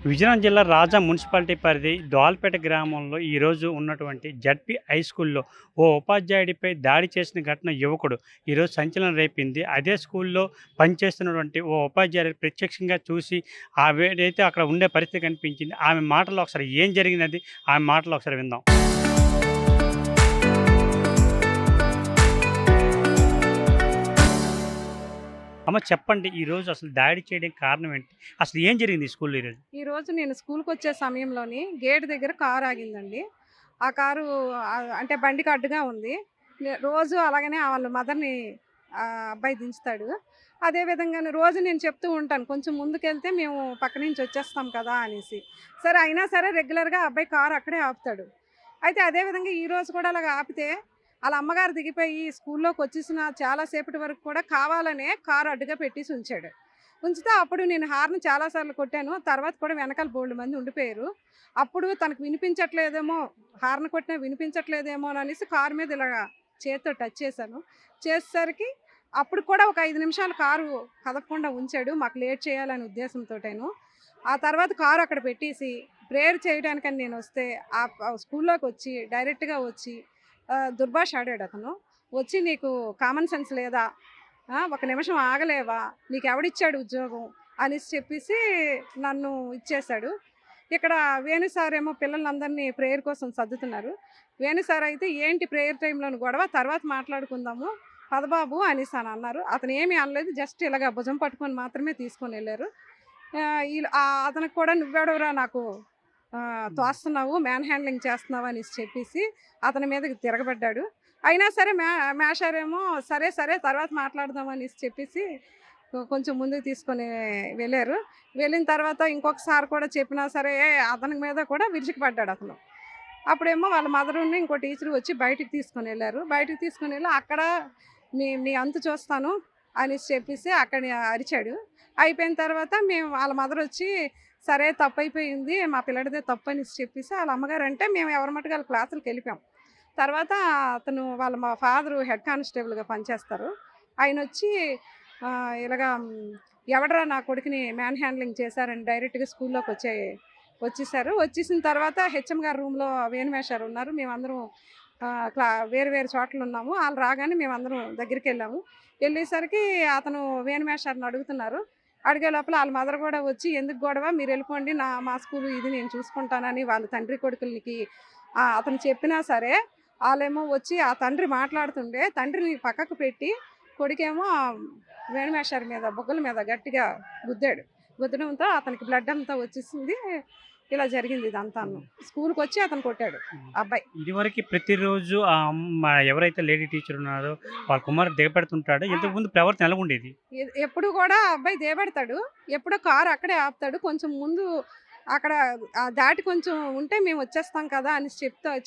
విజయనగరం జిల్లా రాజా మున్సిపాలిటీ పరిధి దోల్పేట గ్రామంలో ఈరోజు ఉన్నటువంటి జడ్పీ హై స్కూల్లో ఓ ఉపాధ్యాయుడిపై దాడి చేసిన ఘటన యువకుడు ఈరోజు సంచలనం రేపింది. అదే స్కూల్లో పనిచేస్తున్నటువంటి ఓ ఉపాధ్యాయుడు ప్రత్యక్షంగా చూసి ఏదైతే అక్కడ ఉండే పరిస్థితి కనిపించింది. ఆమె మాటల్లో ఒకసారి ఏం జరిగినది, ఆమె మాటల్లో ఒకసారి విందాం. అమ్మ చెప్పండి, ఈరోజు అసలు దాడి చేయడానికి కారణం ఏంటి? అసలు ఏం జరిగింది ఈ స్కూల్లో ఈరోజు? ఈరోజు నేను స్కూల్‌కొచ్చే సమయంలోని గేట్ దగ్గర కారు ఆగిందండి. ఆ కారు అంటే బండికి అడ్డుగా ఉంది. రోజు అలాగనే వాళ్ళ మదర్‌ని అబ్బాయి దించుతాడు. అదే విధంగానే రోజు నేను చెప్తూ ఉంటాను, కొంచెం ముందుకెళ్తే మేము పక్క నుంచి వచ్చేస్తాం కదా అనేసి. సరే అయినా సరే రెగ్యులర్‌గా అబ్బాయి కారు అక్కడే ఆపుతాడు. అయితే అదే విధంగా ఈరోజు కూడా అలాగ ఆపితే ఆళ్ళ అమ్మగారు దిగిపోయి స్కూల్లోకొచ్చేసిన చాలా సేపటి వరకు కూడా కావాలనే కారు అడ్డుగా పెట్టేసి ఉంచాడు. ఉంచితే అప్పుడు నేను హార్న్ చాలా సార్లు కొట్టాను. తర్వాత కూడా వెనకాల బోలెడుమంది ఉండిపోయారు. అప్పుడు తనకు వినిపించట్లేదేమో, హార్న్ కొట్టినా వినిపించట్లేదేమోననేసి కారు మీద ఇలాగా చేత్తో టచ్ చేశాను. చేసేసరికి అప్పుడు కూడా ఒక 5 నిమిషాలు కారు కదపకుండా ఉంచాడు. మాకు లేట్ చేయాలనే ఉద్దేశంతోటేను. ఆ తర్వాత కారు అక్కడ పెట్టేసి ప్రేయర్ చేయడానికని నేనొస్తే స్కూల్లోకొచ్చి డైరెక్ట్‌గా వచ్చి దుర్భాష ఆడాడతను. వచ్చి "నీకు కామన్ సెన్స్ లేదా? ఒక నిమిషం ఆగలేవా? నీకెవడిచ్చాడు ఉద్యోగం?" అనేసి చెప్పేసి నన్ను ఇచ్చేశాడు. ఇక్కడ వేణు సార్ ఏమో పిల్లలందరినీ ప్రేయర్ కోసం సర్దుతున్నారు. వేణు సార్ అయితే "ఏంటి ప్రేయర్ టైంలోని గొడవ? తర్వాత మాట్లాడుకుందాము. పద బాబు" అనేసని అన్నారు. అతను ఏమీ అనలేదు. జస్ట్ ఇలాగ భుజం పట్టుకొని మాత్రమే తీసుకొనెళ్లారు. అతనికి కూడా "నువ్వెవడురా నాకు తోస్తున్నావు, మ్యాన్ హ్యాండ్లింగ్ చేస్తున్నావు" అనేసి చెప్పేసి అతని మీదకి తిరగబడ్డాడు. అయినా సరే మేషారేమో సరే, సరే తర్వాత మాట్లాడదాం అనేసి చెప్పేసి కొంచెం ముందుకు తీసుకొని వెళ్ళారు. వెళ్ళిన తర్వాత ఇంకొకసారి కూడా చెప్పినా సరే అతని మీద కూడా విరుచుకుపడ్డాడు అతను. అప్పుడేమో వాళ్ళ మదరుని ఇంకో టీచరు వచ్చి బయటికి తీసుకొనెళ్లారు. బయటికి తీసుకొనెళ్ళి అక్కడ "నీ నీ అంతు చూస్తాను" అనేసి చెప్పేసి అక్కడ అరిచాడు. అయిపోయిన తర్వాత మేము వాళ్ళ మదరొచ్చి సరే తప్పయిపోయింది, మా పిల్లాడిదే తప్పనేసి చెప్పేసి ఆళ్ళ అమ్మగారంటే మేము ఎవరి మట్టుకు ఆళ్ళ క్లాసులకెళ్ళిపోయాం. తర్వాత మా ఫాదరు హెడ్ కానిస్టేబుల్‌గా పనిచేస్తారు. ఆయనొచ్చి ఇలాగా "ఎవడ్రా నా కొడుకుని మ్యాన్ హ్యాండ్లింగ్ చేశారని" డైరెక్ట్‌గా వచ్చేసారు. వచ్చేసిన తర్వాత హెచ్ఎం గారి రూమ్‌లో వేణుమేషారు ఉన్నారు. మేమందరం వేరు వేరు చోట్లున్నాము. ఆళ్ళు రాగానే మేమందరం దగ్గరికెళ్ళాము. వెళ్ళేసరికి అతను వేణుమేషారుని అడుగుతున్నారు. అడిగే లోపల ఆళ్ళ మదర్ గూడా వచ్చి "ఎందుకు గొడవ? మీరెళ్ళిపోండి. మా స్కూలు ఇది నేను చూసుకుంటానని" వాళ్ళ తండ్రి కొడుకులకి అతను చెప్పినా సరే, ఆళ్ళేమో వచ్చి ఆ తండ్రి మాట్లాడుతుండే తండ్రిని పక్కకు పెట్టి, కొడుకేమో వేణుమేషారి మీద బుగ్గల మీద గట్టిగా గుద్దాడు. గుద్దడంతో అతనికి బ్లడ్ అంతా వచ్చేసింది. ఇలా జరిగింది ఇదంతాను. స్కూలుకొచ్చి అతను కొట్టాడు అబ్బాయి. ఇదివరకు ప్రతిరోజు ఆ ఎవరైతే లేడీ టీచర్ ఉన్నారో వాళ్ళ కుమారుడు దిగబెడుతుంటాడు. ఆ! ఇంతకుముందు ప్రవర్తన ఎలాగుండేది? ఎప్పుడు కూడా ఆ అబ్బాయి దేబెడతాడు. ఎప్పుడో కారు అక్కడే ఆపుతాడు. కొంచెం ముందు అక్కడ దాటి కొంచెం ఉంటే మేము వచ్చేస్తాం కదా అనేసి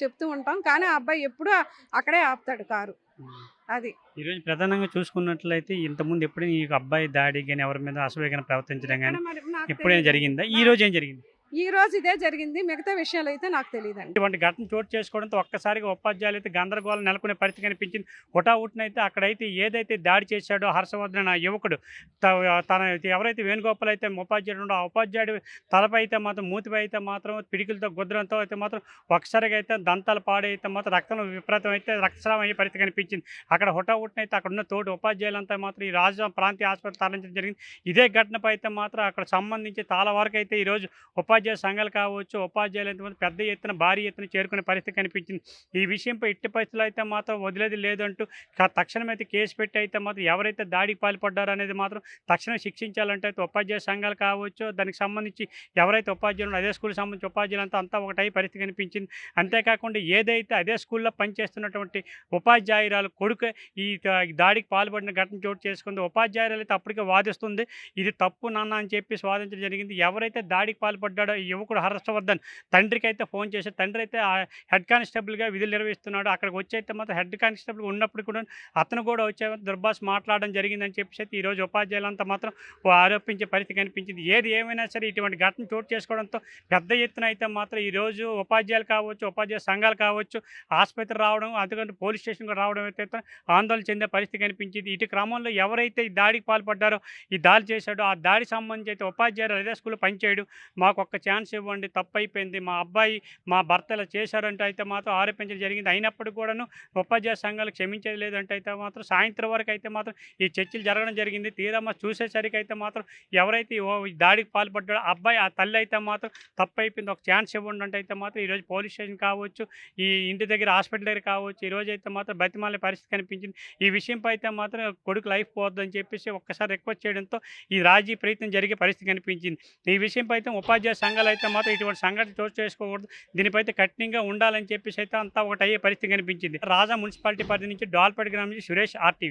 చెప్తూ ఉంటాం. కానీ ఆ అబ్బాయి ఎప్పుడూ అక్కడే ఆపుతాడు కారు. హ్మ్. అది. ఈరోజు ప్రధానంగా చూసుకున్నట్లయితే ఇంతకుముందు ఎప్పుడు ఈ అబ్బాయి దాడి గాని, ఎవరి మీద అసభ్యంగా ప్రవర్తించడం ఎక్కడ గాని మరి నాకు ఎప్పుడైనా తెలీదు. జరిగిందా? నా ఈరోజు ఏం జరిగింది? ఈరోజు ఇదే జరిగింది. మిగతా విషయాలైతే నాకు తెలీదండి. ఇటువంటి ఘటన చోటు చేసుకోవడంతో ఒక్కసారిగా ఉపాధ్యాయులైతే గందరగోళం నెలకొనే పరిస్థితి కనిపించింది. హుటాహుటినైతే అక్కడైతే ఏదైతే దాడి చేశాడో హర్షవర్ధన్ అనే యువకుడు తన ఎవరైతే వేణుగోపాల్ అయితే ఉపాధ్యాయుడు ఉండో ఆ ఉపాధ్యాయుడు తలపై అయితే మాత్రం మూతిపై అయితే మాత్రం పిడికిలతో గుద్దడంతో అయితే మాత్రం ఒక్కసారిగా అయితే దంతాలు పాడైతే మాత్రం రక్తం విపరీతం అయితే రక్తస్రావం అయ్యే పరిస్థితి కనిపించింది. అక్కడ హుటాహుటినైతే అక్కడ ఉన్న తోటి ఉపాధ్యాయులంతా మాత్రం ఈ రాజు ప్రాంతీయ ఆసుపత్రికి తరలించడం జరిగింది. ఇదే ఘటనపై అయితే మాత్రం అక్కడ సంబంధించి చాలా వరకు అయితే ఈరోజు ఉపాధ్యాయ సంఘాలు కావచ్చు, ఉపాధ్యాయులు ఎంతమంది పెద్ద ఎత్తున భారీ ఎత్తున చేరుకునే పరిస్థితి కనిపించింది. ఈ విషయంపై ఎట్టి పరిస్థితుల్లో అయితే మాత్రం వదిలేది లేదంటూ తక్షణం అయితే కేసు పెట్టి అయితే మాత్రం ఎవరైతే దాడికి పాల్పడ్డారో అనేది మాత్రం తక్షణం శిక్షించాలంటే అయితే ఉపాధ్యాయ సంఘాలు కావచ్చు, దానికి సంబంధించి ఎవరైతే ఉపాధ్యాయులు అదే స్కూల్కి సంబంధించి ఉపాధ్యాయులంతా అంతా ఒకటై పరిస్థితి కనిపించింది. అంతేకాకుండా ఏదైతే అదే స్కూల్లో పనిచేస్తున్నటువంటి ఉపాధ్యాయురాలు కొడుకు దాడికి పాల్పడిన ఘటన చోటు చేసుకుంది. ఉపాధ్యాయురాలు అయితే అప్పటికే వాదిస్తుంది, ఇది తప్పు నాన్న అని చెప్పేసి వాదించడం జరిగింది. ఎవరైతే దాడికి పాల్పడ్డాడో ఈ యువకుడు హర్షవర్ధన్ తండ్రికి అయితే ఫోన్ చేశాడు. తండ్రి అయితే హెడ్ కానిస్టేబుల్‌గా విధులు నిర్వహిస్తున్నాడు. అక్కడికి వచ్చి అయితే మాత్రం హెడ్ కానిస్టేబుల్‌గా ఉన్నప్పుడు కూడా అతను కూడా వచ్చి దుర్భాష మాట్లాడడం జరిగిందని చెప్పేసి అయితే ఈరోజు ఉపాధ్యాయులంతా మాత్రం ఆరోపించే పరిస్థితి కనిపించింది. ఏది ఏమైనా సరే ఇటువంటి ఘటన చోటు చేసుకోవడంతో పెద్ద ఎత్తున అయితే మాత్రం ఈరోజు ఉపాధ్యాయులు కావచ్చు, ఉపాధ్యాయ సంఘాలు కావచ్చు, ఆసుపత్రి రావడం, అందుకంటే పోలీస్ స్టేషన్‌కి రావడం అయితే ఆందోళన చెందే పరిస్థితి కనిపించింది. ఇటు క్రమంలో ఎవరైతే ఈ దాడికి పాల్పడ్డారో, ఈ దాడి చేశాడో ఆ దాడికి సంబంధించి అయితే ఉపాధ్యాయులు అదే స్కూల్‌లో పనిచేయడు, మాకు ఒక్క ఛాన్స్ ఇవ్వండి, తప్పైపోయింది, మా అబ్బాయి మా భర్త ఇలా చేశారంటే అయితే మాత్రం ఆరోపించడం జరిగింది. అయినప్పటికీ కూడాను ఉపాధ్యాయ సంఘాలు క్షమించేది లేదంటే అయితే మాత్రం సాయంత్రం వరకు అయితే మాత్రం ఈ చర్చలు జరగడం జరిగింది. తీరా చూసేసరికి అయితే మాత్రం ఎవరైతే ఈ దాడికి పాల్పడ్డాడో ఆ అబ్బాయి ఆ తల్లి అయితే మాత్రం తప్పైపోయింది, ఒక ఛాన్స్ ఇవ్వండి అంటే అయితే మాత్రం ఈరోజు పోలీస్ స్టేషన్ కావచ్చు, ఈ ఇంటి దగ్గర హాస్పిటల్ దగ్గర కావచ్చు, ఈరోజు అయితే మాత్రం బతిమాలే పరిస్థితి కనిపించింది. ఈ విషయంపై అయితే మాత్రం కొడుకు లైఫ్ పోద్దని చెప్పేసి ఒక్కసారి రిక్వెస్ట్ చేయడంతో ఈ రాజీ ప్రయత్నం జరిగే పరిస్థితి కనిపించింది. ఈ విషయంపై అయితే ఉపాధ్యాయ సంఘాలు అయితే మాత్రం ఇటువంటి సంఘటన చోటు చేసుకోకూడదు, దీనిపై అయితే కఠినంగా ఉండాలని చెప్పేసి అయితే అంతా ఒకటి అయ్యే పరిస్థితి కనిపించింది. రాజా మున్సిపాలిటీ పరిధి నుంచి డాల్పేట గ్రామం నుంచి సురేష్ RTV.